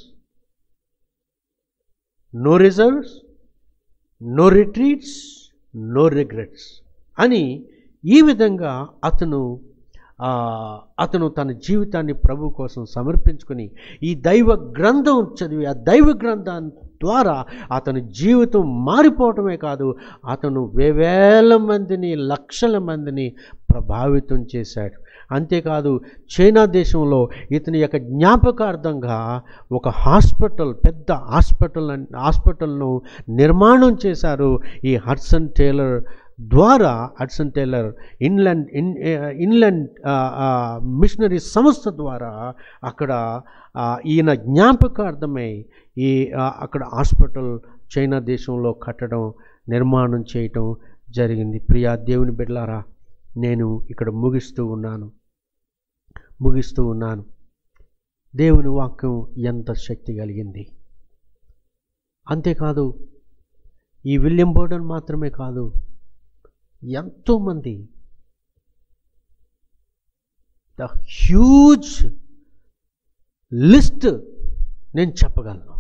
no retreats, no regrets అని ఈ విధంగా అతను తన జీవితాన్ని ప్రభు కోసం సమర్పించుకుని ఈ దైవ గ్రంథం చదివి ఆ దైవ గ్రంథం ద్వారా అతని జీవితం మారిపోవటమే కాదు, అతను వేవేల మందిని, లక్షల మందిని ప్రభావితం చేశాడు. అంతేకాదు, చైనా దేశంలో ఇతని యొక్క జ్ఞాపకార్థంగా ఒక పెద్ద హాస్పిటల్ను నిర్మాణం చేశారు. ఈ హడ్సన్ టేలర్ ద్వారా ఇన్లాండ్ మిషనరీ సంస్థ ద్వారా అక్కడ ఈయన జ్ఞాపకార్థమై అక్కడ హాస్పిటల్ చైనా దేశంలో కట్టడం, నిర్మాణం చేయటం జరిగింది. ప్రియా దేవుని బిడ్డలారా, నేను ఇక్కడ ముగిస్తూ ఉన్నాను. దేవుని వాక్యం ఎంత శక్తి కలిగింది. అంతేకాదు, ఈ విలియం బర్డన్ మాత్రమే కాదు, ఎంతోమంది, ద హ్యూజ్ లిస్ట్ నేను చెప్పగలను.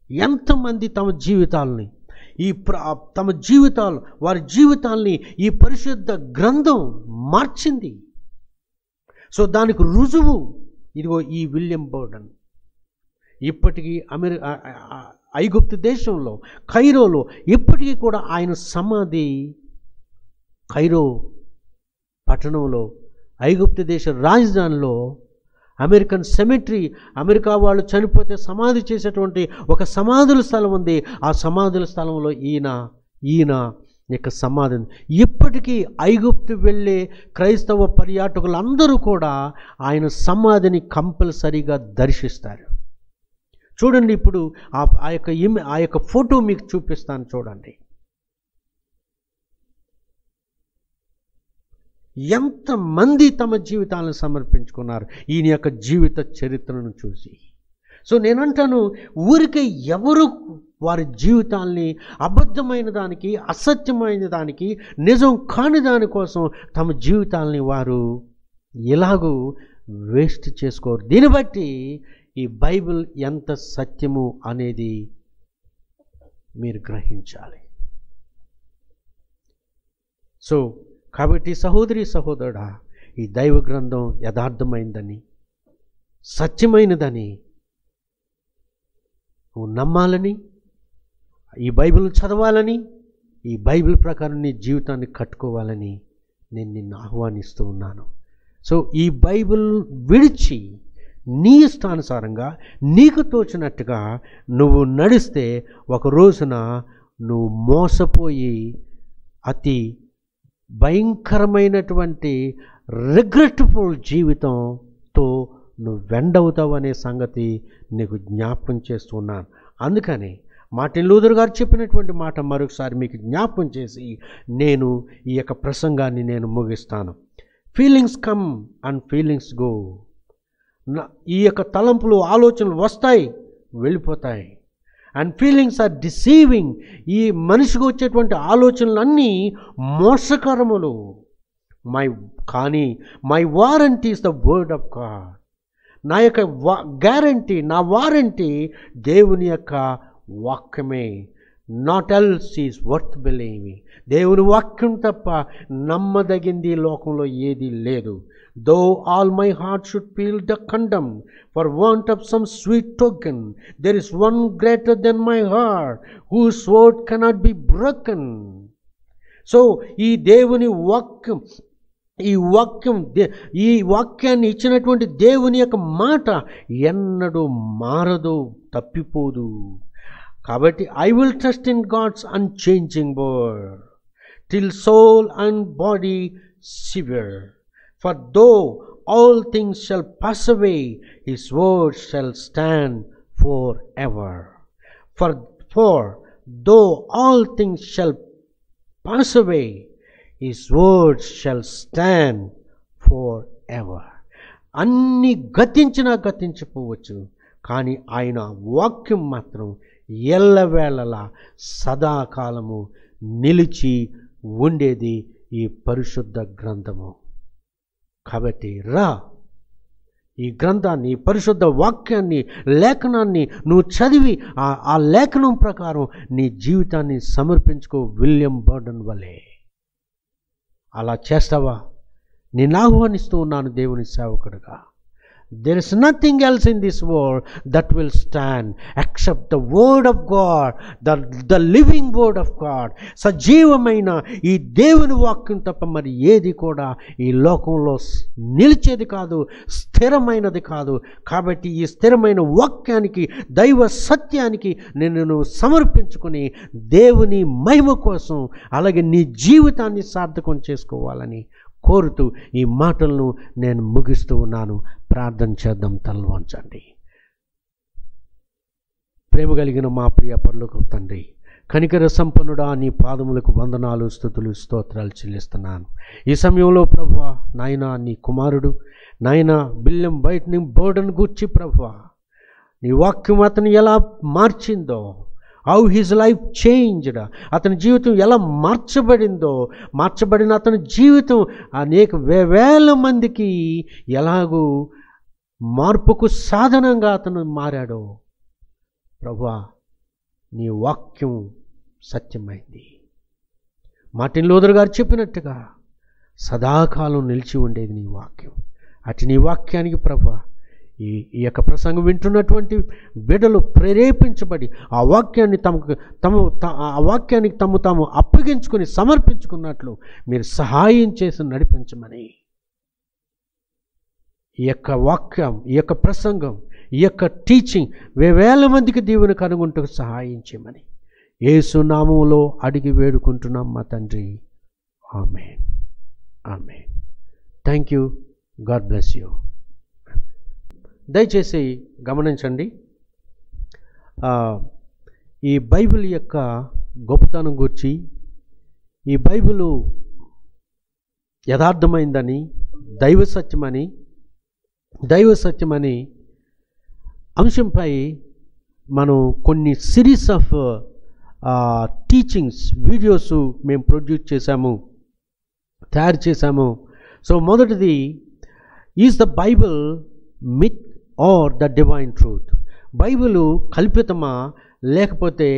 ఎంతమంది వారి జీవితాల్ని ఈ పరిశుద్ధ గ్రంథం మార్చింది. సో దానికి రుజువు ఇదిగో ఈ విలియం బర్డన్. ఇప్పటికీ ఐగుప్తు దేశంలో కైరోలో ఇప్పటికీ కూడా ఆయన సమాధి కైరో పట్టణంలో, ఐగుప్తు దేశ రాజధానిలో అమెరికన్ సెమెట్రీ, అమెరికా వాళ్ళు చనిపోతే సమాధి చేసేటువంటి ఒక సమాధుల స్థలం ఉంది. ఆ సమాధుల స్థలంలో ఈయన యొక్క సమాధి. ఇప్పటికీ ఐగుప్తు వెళ్ళే క్రైస్తవ పర్యాటకులందరూ కూడా ఆయన సమాధిని కంపల్సరీగా దర్శిస్తారు. చూడండి, ఇప్పుడు ఆ యొక్క ఫోటో మీకు చూపిస్తాను, చూడండి. ఎంతమంది తమ జీవితాలను సమర్పించుకున్నారు ఈయన యొక్క జీవిత చరిత్రను చూసి. సో నేనంటాను, ఊరికే ఎవరు వారి జీవితాల్ని అబద్ధమైన దానికి, అసత్యమైన దానికి, నిజం కాని దానికోసం తమ జీవితాల్ని వారు ఎలాగూ వేస్ట్ చేసుకోరు. దీన్ని బట్టి ఈ బైబిల్ ఎంత సత్యము అనేది మీరు గ్రహించాలి. సో కాబట్టి సహోదరి సహోదరుడా, ఈ దైవ గ్రంథం యథార్థమైందని, సత్యమైనదని నువ్వు నమ్మాలని, ఈ బైబిల్ చదవాలని, ఈ బైబిల్ ప్రకారం నీ జీవితాన్ని కట్టుకోవాలని నేను నిన్ను ఆహ్వానిస్తూ ఉన్నాను. సో ఈ బైబిల్ విడిచి నీ ఇష్టానుసారంగా నీకు తోచినట్టుగా నువ్వు నడిస్తే ఒక రోజున నువ్వు మోసపోయి అతి భయంకరమైనటువంటి రిగ్రెట్ఫుల్ జీవితంతో నువ్వు వెండవుతావు అనే సంగతి నీకు జ్ఞాపకం చేస్తున్నాను. అందుకని మార్టిన్ లూథర్ గారు చెప్పినటువంటి మాట మరొకసారి మీకు జ్ఞాపకం చేసి నేను ఈ యొక్క ప్రసంగాన్ని నేను ముగిస్తాను. Feelings come and feelings go. ఈ యొక్క తలంపులు, ఆలోచనలు వస్తాయి, వెళ్ళిపోతాయి. And feelings are deceiving. ఈ మనిషికి వచ్చేటువంటి ఆలోచనలన్నీ మోసకరములు. కానీ my warranty is the word of God. నా యొక్క గ్యారంటీ, నా వారంటీ దేవుని యొక్క వాక్యమే. Naught else is worth believing. దేవుని వాక్యం తప్ప నమ్మదగింది లోకంలో ఏది లేదు. Though all my heart should feel the condemned for want of some sweet token, there is one greater than my heart whose word cannot be broken. So ఈ దేవుని వాక్యం, ఈ వాక్యాన్ని ఇచ్చినటువంటి దేవుని యొక్క మాట ఎన్నడూ మారదు, తప్పిపోదు. కాబట్టి I will trust in God's unchanging word till soul and body sever. For though all things shall pass away, his word shall stand forever. For though all things shall pass away, his word shall stand forever. అన్ని గతించిపోవచ్చు, కానీ ఆయన వాక్యం మాత్రం ఎల్లవేళలా సదాకాలము నిలిచి ఉండేది ఈ పరిశుద్ధ గ్రంథము. కాబట్టి ఈ గ్రంథాన్ని, ఈ పరిశుద్ధ వాక్యాన్ని, లేఖనాన్ని నువ్వు చదివి ఆ లేఖనం ప్రకారం నీ జీవితాన్ని సమర్పించుకో. విలియం బర్డన్ వలె అలా చేస్తావా? నేను ఆహ్వానిస్తూ ఉన్నాను దేవుని సేవకుడుగా. There is nothing else in this world that will stand except the word of God, the living word of God. సజీవమైన ఈ దేవుని వాక్యం తప్ప మరి ఏది కూడా ఈ లోకంలో నిలిచేది కాదు, స్థిరమైనది కాదు. కాబట్టి ఈ స్థిరమైన వాక్యానికి, దైవ సత్యానికి నిన్ను సమర్పించుకొని దేవుని మహిమ కోసం, అలాగే నీ జీవితాన్ని సార్థకం చేసుకోవాలని కోరుతూ ఈ మాటలను నేను ముగిస్తూ ఉన్నాను. ప్రార్థన చేద్దాం. తలలు వంచండి. ప్రేమ కలిగిన మా ప్రియ పరలోకపు తండ్రి, కనికర సంపన్నుడా, నీ పాదములకు వందనాలు, స్తుతులు, స్తోత్రాలు చెల్లిస్తున్నాను. ఈ సమయంలో ప్రభువా, నాయనా నీ కుమారుడు నాయనా బిలియం బర్డన్ గూర్చి ప్రభువా, నీ వాక్యం అతను ఎలా మార్చిందో, హౌ హిజ్ లైఫ్ చేంజ్డ్, అతని జీవితం ఎలా మార్చబడిన అతని జీవితం అనేక వేల మందికి ఎలాగూ మార్పుకు సాధనంగా అతను మారాడో ప్రభువా, నీ వాక్యం సత్యమైంది. మార్టిన్ లూథర్ గారు చెప్పినట్టుగా సదాకాలం నిలిచి ఉండేది నీ వాక్యం. అటు నీ వాక్యానికి ప్రభువా, ఈ యొక్క ప్రసంగం వింటున్నటువంటి బిడ్డలు ప్రేరేపించబడి ఆ వాక్యాన్ని తాము అప్పగించుకొని సమర్పించుకున్నట్లు మీరు సహాయం చేసి నడిపించమని, ఈ యొక్క వాక్యం, ఈ యొక్క ప్రసంగం, ఈ యొక్క టీచింగ్ వేల మందికి దీవెన కనుగొంటూ సహాయం చేయమని యేసు నామములో అడిగి వేడుకుంటున్నాం మా తండ్రి. ఆమేన్, ఆమేన్. Thank you. God bless you. దయచేసి గమనించండి, ఈ బైబిల్ యొక్క గొప్పతనం గురించి, ఈ బైబిలు యథార్థమైందని, దైవ సత్యమని అంశంపై మనం కొన్ని సిరీస్ ఆఫ్ టీచింగ్స్ వీడియోస్ మేము తయారు చేశాము. సో మొదటిది, is the Bible myth or the divine truth? Bible కల్పితమా లేకపోతే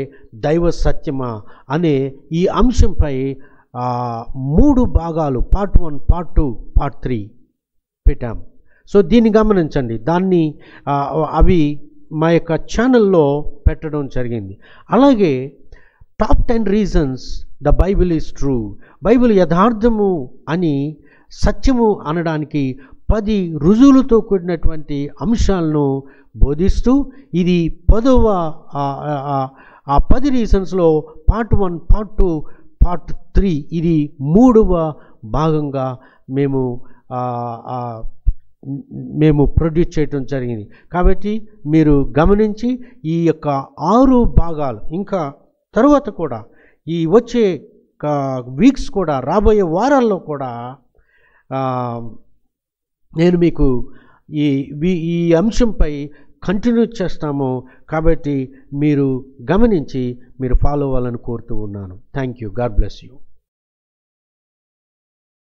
దైవ సత్యమా అనే ఈ అంశంపై 3 భాగాలు, పార్ట్ 1, పార్ట్ 2, పార్ట్ 3 పెట్టాం. సో దీన్ని గమనించండి. దాన్ని అవి మా యొక్క ఛానల్లో పెట్టడం జరిగింది. అలాగే top 10 reasons the Bible is true, Bible యథార్థము అని సత్యము అనడానికి 10 రుజువులతో కూడినటువంటి అంశాలను బోధిస్తూ ఇది 10వ ఆ 10 రీజన్స్లో పార్ట్ 1, పార్ట్ 2, పార్ట్ 3 ఇది 3వ భాగంగా మేము ప్రొడ్యూస్ చేయటం జరిగింది. కాబట్టి మీరు గమనించి ఈ యొక్క 6 భాగాలు ఇంకా తరువాత కూడా ఈ వచ్చే వీక్స్ కూడా రాబోయే వారాల్లో కూడా నేను మీకు ఈ అంశంపై కంటిన్యూ చేస్తాము. కాబట్టి మీరు గమనించి మీరు ఫాలో అవ్వాలని కోరుతూ ఉన్నాను. Thank you. God bless you.